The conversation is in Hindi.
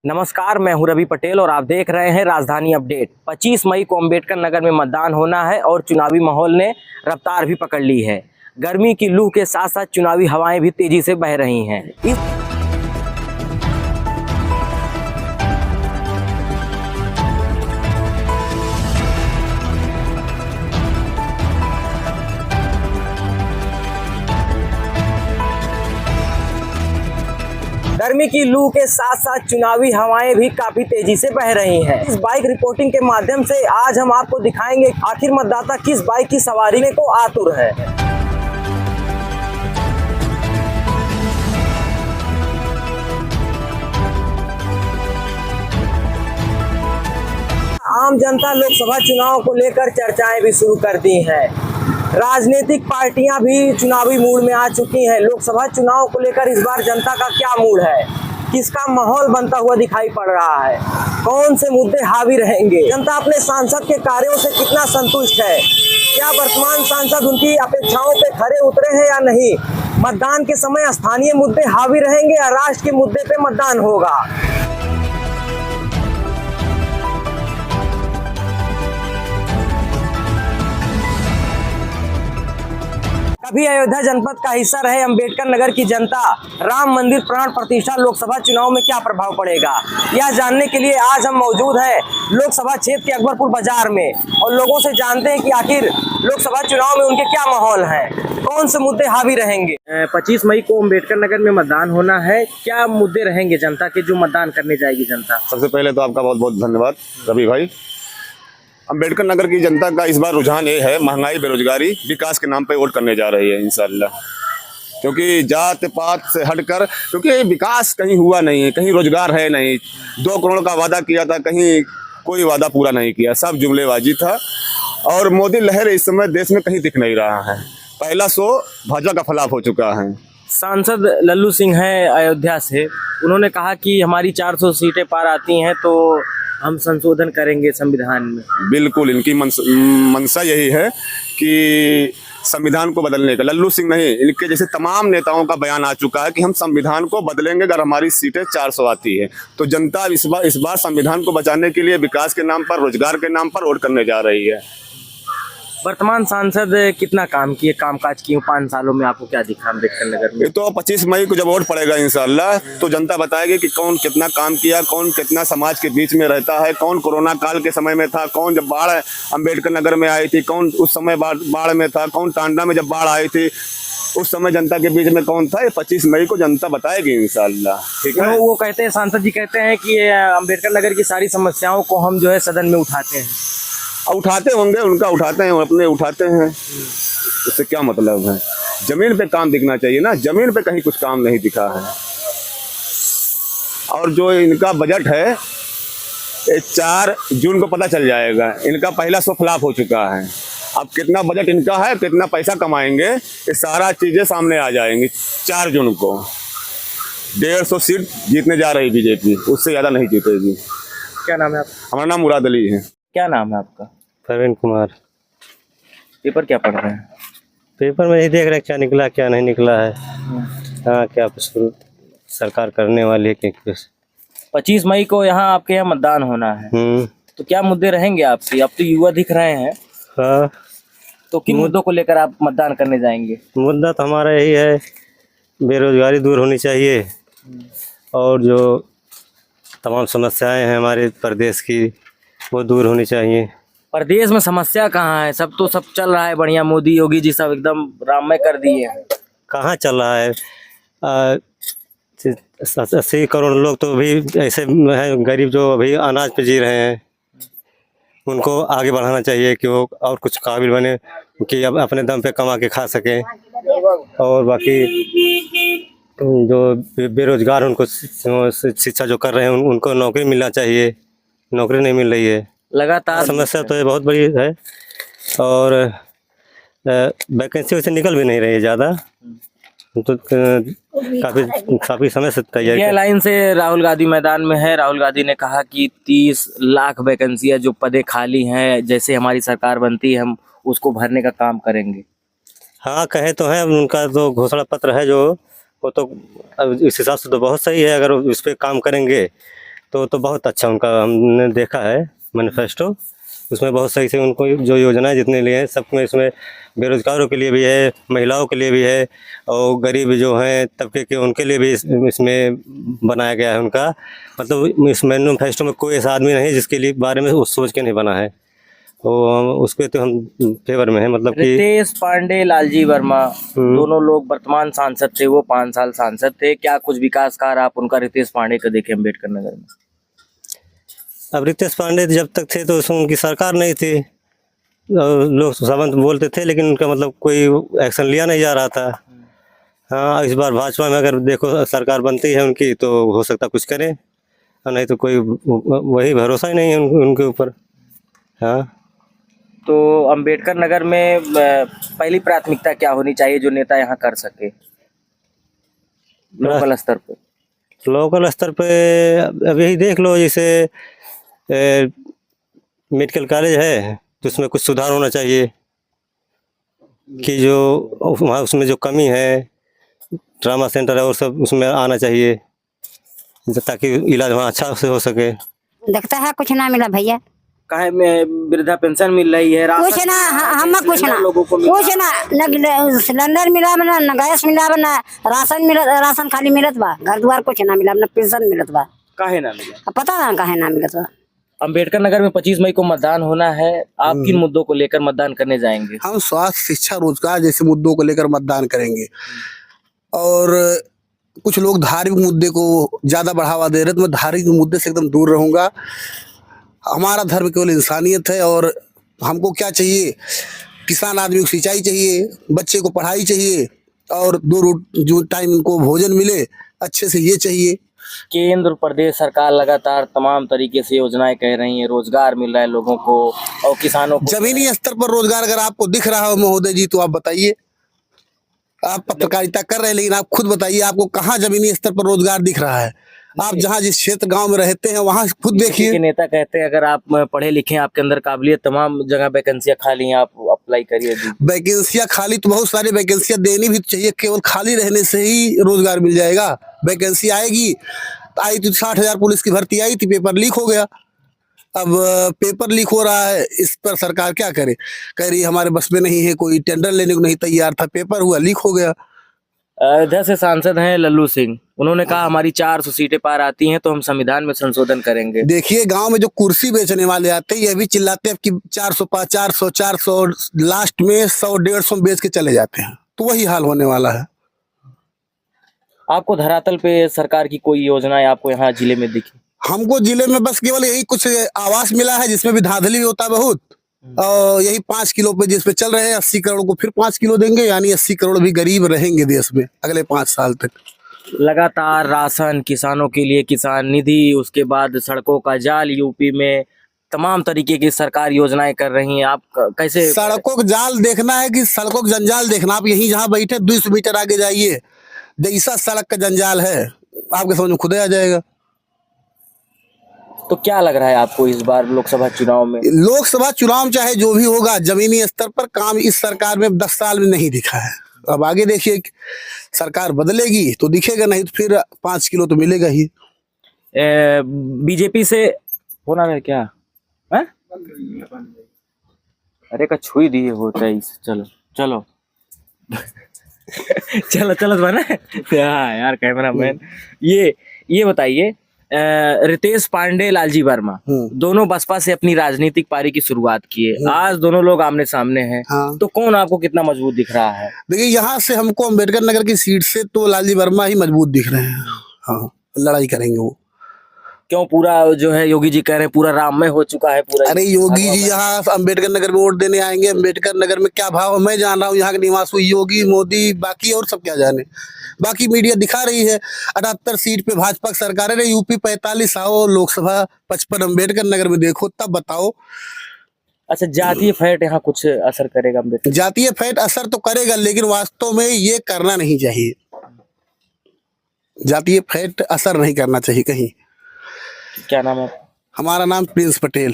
नमस्कार, मैं हूं रवि पटेल और आप देख रहे हैं राजधानी अपडेट। 25 मई को अम्बेडकर नगर में मतदान होना है और चुनावी माहौल ने रफ्तार भी पकड़ ली है। गर्मी की लू के साथ साथ चुनावी हवाएं भी तेजी से बह रही हैं। गर्मी की लू के साथ साथ चुनावी हवाएं भी काफी तेजी से बह रही हैं। इस बाइक रिपोर्टिंग के माध्यम से आज हम आपको दिखाएंगे आखिर मतदाता किस बाइक की सवारी को आतुर है। आम जनता लोकसभा चुनाव को लेकर चर्चाएं भी शुरू कर दी हैं। राजनीतिक पार्टियां भी चुनावी मूड में आ चुकी हैं। लोकसभा चुनाव को लेकर इस बार जनता का क्या मूड है, किसका माहौल बनता हुआ दिखाई पड़ रहा है, कौन से मुद्दे हावी रहेंगे, जनता अपने सांसद के कार्यों से कितना संतुष्ट है, क्या वर्तमान सांसद उनकी अपेक्षाओं पे खरे उतरे हैं या नहीं, मतदान के समय स्थानीय मुद्दे हावी रहेंगे या राष्ट्र के मुद्दे पे मतदान होगा। कभी अयोध्या जनपद का हिस्सा रहे अम्बेडकर नगर की जनता राम मंदिर प्राण प्रतिष्ठा लोकसभा चुनाव में क्या प्रभाव पड़ेगा, यह जानने के लिए आज हम मौजूद हैं लोकसभा क्षेत्र के अकबरपुर बाजार में और लोगों से जानते हैं कि आखिर लोकसभा चुनाव में उनके क्या माहौल है, कौन से मुद्दे हावी रहेंगे। 25 मई को अम्बेडकर नगर में मतदान होना है, क्या मुद्दे रहेंगे जनता के जो मतदान करने जाएगी जनता। सबसे पहले तो आपका बहुत बहुत धन्यवाद रवि भाई। अम्बेडकर नगर की जनता का इस बार रुझान ये है, महंगाई बेरोजगारी विकास के नाम पे वोट करने जा रही है इंशाल्लाह। क्योंकि जात पात से हटकर, क्योंकि विकास कहीं हुआ नहीं है, कहीं रोजगार है नहीं। 2 करोड़ का वादा किया था, कहीं कोई वादा पूरा नहीं किया, सब जुमलेबाजी था। और मोदी लहर इस समय देश में कहीं दिख नहीं रहा है। पहला शो भाजपा का फ्लॉप हो चुका है। सांसद लल्लू सिंह है अयोध्या से, उन्होंने कहा कि हमारी 400 सीटें पार आती हैं तो हम संशोधन करेंगे संविधान में। बिल्कुल, इनकी मंशा यही है कि संविधान को बदलने का। लल्लू सिंह नहीं, इनके जैसे तमाम नेताओं का बयान आ चुका है कि हम संविधान को बदलेंगे अगर हमारी सीटें 400 आती है। तो जनता इस बार संविधान को बचाने के लिए विकास के नाम पर, रोजगार के नाम पर वोट करने जा रही है। वर्तमान सांसद कितना काम किए, कामकाज किए 5 सालों में, आपको क्या दिखा अम्बेडकर नगर में। ये तो 25 मई को जब वोट पड़ेगा इंशाल्लाह तो जनता बताएगी कि कौन कितना काम किया, कौन कितना समाज के बीच में रहता है, कौन कोरोना काल के समय में था, कौन जब बाढ़ अम्बेडकर नगर में आई थी, कौन उस समय बाढ़ में था, कौन टांडा में जब बाढ़ आई थी उस समय जनता के बीच में कौन था। ये 25 मई को जनता बताएगी इंशाल्लाह। ठीक है। वो कहते हैं, सांसद जी कहते हैं कि अम्बेडकर नगर की सारी समस्याओं को हम जो है सदन में उठाते हैं। उठाते होंगे, उनका उठाते हैं, अपने उठाते हैं, उससे क्या मतलब है। जमीन पे काम दिखना चाहिए ना, जमीन पे कहीं कुछ काम नहीं दिखा है। और जो इनका बजट है ये 4 जून को पता चल जाएगा। इनका पहला शो फ्लॉप हो चुका है। अब कितना बजट इनका है, कितना पैसा कमाएंगे, ये सारा चीजें सामने आ जाएंगी। 4 जून को 150 सीट जीतने जा रही बीजेपी, उससे ज्यादा नहीं जीतेगी। क्या नाम है आप? हमारा नाम मुराद अली है। क्या नाम है आपका? प्रवीण कुमार। पेपर क्या पढ़ रहे हैं? पेपर में ही देख रहे हैं क्या निकला क्या नहीं निकला है। हाँ, क्या शुरू सरकार करने वाली है कि कुछ। 25 मई को यहाँ आपके यहाँ मतदान होना है, तो क्या मुद्दे रहेंगे आपके? आप तो युवा दिख रहे हैं। हाँ, तो किन मुद्दों को लेकर आप मतदान करने जाएंगे? मुद्दा तो हमारा यही है, बेरोजगारी दूर होनी चाहिए और जो तमाम समस्याएं हैं हमारे प्रदेश की वो दूर होनी चाहिए। प्रदेश में समस्या कहाँ है? सब चल रहा है बढ़िया, मोदी योगी जी सब एकदम राममय कर दिए हैं। कहाँ चल रहा है? 80 करोड़ लोग तो अभी ऐसे हैं गरीब जो अभी अनाज पे जी रहे हैं। उनको आगे बढ़ाना चाहिए कि वो और कुछ काबिल बने कि अब अपने दम पे कमा के खा सके। और बाकी जो बेरोजगार उनको शिक्षा जो कर रहे हैं उनको नौकरी मिलना चाहिए, नौकरी नहीं मिल रही है। लगातार समस्या तो ये बहुत बड़ी है और वैकेंसी वैसे निकल भी नहीं रही है ज़्यादा, तो काफ़ी समय से तैयारी। ये लाइन से राहुल गांधी मैदान में है। राहुल गांधी ने कहा कि 30 लाख वैकेंसियां जो पदे खाली हैं, जैसे हमारी सरकार बनती है हम उसको भरने का काम करेंगे। हाँ, कहे तो है, उनका जो घोषणा पत्र है जो वो तो अब इस हिसाब से तो बहुत सही है। अगर इस पर काम करेंगे तो बहुत अच्छा उनका हमने देखा है मैनिफेस्टो। उसमें बहुत सही से उनको जो योजनाएं जितने लिए हैं सब में, इसमें बेरोजगारों के लिए भी है, महिलाओं के लिए भी है, और गरीब जो हैं तबके के उनके लिए भी इसमें बनाया गया है उनका। मतलब इस मैनिफेस्टो में कोई ऐसा आदमी नहीं जिसके लिए बारे में वो सोच के नहीं बना है, तो उसके तो हम फेवर में है। मतलब कि रितेश पांडे, लालजी वर्मा दोनों लोग वर्तमान सांसद थे, वो 5 साल सांसद थे। क्या कुछ विकास कार्य आप उनका रितेश पांडे का देखे अम्बेडकर नगर में? अब रितेश पांडे जब तक थे तो उसमें उनकी सरकार नहीं थी, और लोग सावंत बोलते थे, लेकिन उनका मतलब कोई एक्शन लिया नहीं जा रहा था। हाँ, इस बार भाजपा में अगर देखो सरकार बनती है उनकी तो हो सकता कुछ करें, और नहीं तो कोई वही भरोसा ही नहीं है उनके ऊपर। हाँ, तो अम्बेडकर नगर में पहली प्राथमिकता क्या होनी चाहिए जो नेता यहाँ कर सके लोकल स्तर पे? लोकल स्तर पे अब यही देख लो, जैसे मेडिकल कॉलेज है तो उसमें कुछ सुधार होना चाहिए, कि जो वहाँ उसमें जो कमी है, ट्रामा सेंटर है और सब उसमें आना चाहिए, ताकि इलाज वहाँ अच्छा से हो सके। लगता है कुछ ना मिला भैया, काहे में वृद्धा पेंशन मिल रही है, कुछ ना हम कुछ ना लोगों को कुछ ना, न सिलेंडर मिला बना, न गैस मिला बना, राशन मिला, राशन खाली मिलत बा, घर द्वार कुछ ना मिला, न पेंशन मिलत बा। काहे ना मिला? पता ना काहे ना मिलत बा। अम्बेडकर नगर में 25 मई को मतदान होना है। आप किन मुद्दों को लेकर मतदान करने जाएंगे? हम स्वास्थ्य, शिक्षा, रोजगार जैसे मुद्दों को लेकर मतदान करेंगे, और कुछ लोग धार्मिक मुद्दे को ज्यादा बढ़ावा दे रहे, तो मैं धार्मिक मुद्दे से एकदम दूर रहूंगा। हमारा धर्म केवल इंसानियत है, और हमको क्या चाहिए, किसान आदमी को सिंचाई चाहिए, बच्चे को पढ़ाई चाहिए, और 2 जो टाइम उनको भोजन मिले अच्छे से, ये चाहिए। केंद्र प्रदेश सरकार लगातार तमाम तरीके से योजनाएं कह रही हैं, रोजगार मिल रहा है लोगों को और किसानों को। जमीनी स्तर पर रोजगार अगर आपको दिख रहा हो महोदय जी, तो आप बताइए। आप पत्रकारिता कर रहे हैं, लेकिन आप खुद बताइए आपको कहाँ जमीनी स्तर पर रोजगार दिख रहा है। आप जहाँ जिस क्षेत्र गांव में रहते हैं वहाँ खुद देखिए। के नेता कहते हैं अगर आप पढ़े लिखे हैं, आपके अंदर काबिलियत, तमाम जगह वैकेंसियां खाली हैं, आप अप्लाई करिए। वैकेंसियां खाली तो बहुत सारी वैकेंसियां देनी भी चाहिए, केवल खाली रहने से ही रोजगार मिल जाएगा? वैकेंसी आएगी, आई तो 60,000 पुलिस की भर्ती आई थी, पेपर लीक हो गया। अब पेपर लीक हो रहा है, इस पर सरकार क्या करे? कह रही हमारे बस में नहीं है, कोई टेंडर लेने को नहीं तैयार था, पेपर हुआ लीक हो गया। अयोध्या से सांसद हैं लल्लू सिंह, उन्होंने कहा हमारी 400 सीटें पार आती हैं तो हम संविधान में संशोधन करेंगे। देखिए गांव में जो कुर्सी बेचने वाले आते हैं, ये भी चिल्लाते हैं कि 400 लास्ट में 100-150 बेच के चले जाते हैं, तो वही हाल होने वाला है। आपको धरातल पे सरकार की कोई योजनाएं आपको यहाँ जिले में दिखी? हमको जिले में बस केवल यही कुछ आवास मिला है, जिसमें भी धांधली होता है बहुत, और यही 5 किलो पे जिसपे चल रहे हैं, 80 करोड़ को फिर 5 किलो देंगे, यानी 80 करोड़ भी गरीब रहेंगे देश में अगले 5 साल तक। लगातार राशन, किसानों के लिए किसान निधि, उसके बाद सड़कों का जाल, यूपी में तमाम तरीके की सरकार योजनाएं कर रही हैं। आप कैसे? सड़कों का जाल देखना है कि सड़कों का जंजाल देखना? आप यहीं जहाँ बैठे 200 मीटर आगे जाइए, जैसा सड़क का जंजाल है आपके समझ में खुद आ जाएगा। तो क्या लग रहा है आपको इस बार लोकसभा चुनाव में? लोकसभा चुनाव चाहे जो भी होगा, जमीनी स्तर पर काम इस सरकार में 10 साल में नहीं दिखा है। अब आगे देखिए, सरकार बदलेगी तो दिखेगा, नहीं तो फिर 5 किलो तो मिलेगा ही। बीजेपी से होना है क्या है? अरे का छुई दिए हो 23। चलो चलो चलो चलो बना। हाँ यार कैमरा मैन, ये बताइए, रितेश पांडे, लालजी वर्मा दोनों बसपा से अपनी राजनीतिक पारी की शुरुआत किए, आज दोनों लोग आमने सामने हैं। हाँ। तो कौन आपको कितना मजबूत दिख रहा है? देखिए यहाँ से हमको अम्बेडकर नगर की सीट से तो लालजी वर्मा ही मजबूत दिख रहे हैं। हाँ, लड़ाई करेंगे वो। क्यों? पूरा जो है योगी जी कह रहे हैं पूरा राममय हो चुका है पूरा। अरे योगी जी यहाँ अम्बेडकर नगर में वोट देने आएंगे, अम्बेडकर नगर में क्या भाव मैं जान रहा हूँ, यहाँ के निवास हुई योगी, मोदी, बाकी और सब क्या जाने। बाकी मीडिया दिखा रही है 78 सीट पे भाजपा की सरकार है, यूपी 45 आओ, लोकसभा 55 अम्बेडकर नगर में देखो, तब बताओ। अच्छा, जातीय फैट यहाँ कुछ असर करेगा अम्बेडकर? जातीय फैट असर तो करेगा, लेकिन वास्तव में ये करना नहीं चाहिए। जातीय फैट असर नहीं करना चाहिए कहीं। क्या नाम है? हमारा नाम प्रिंस पटेल।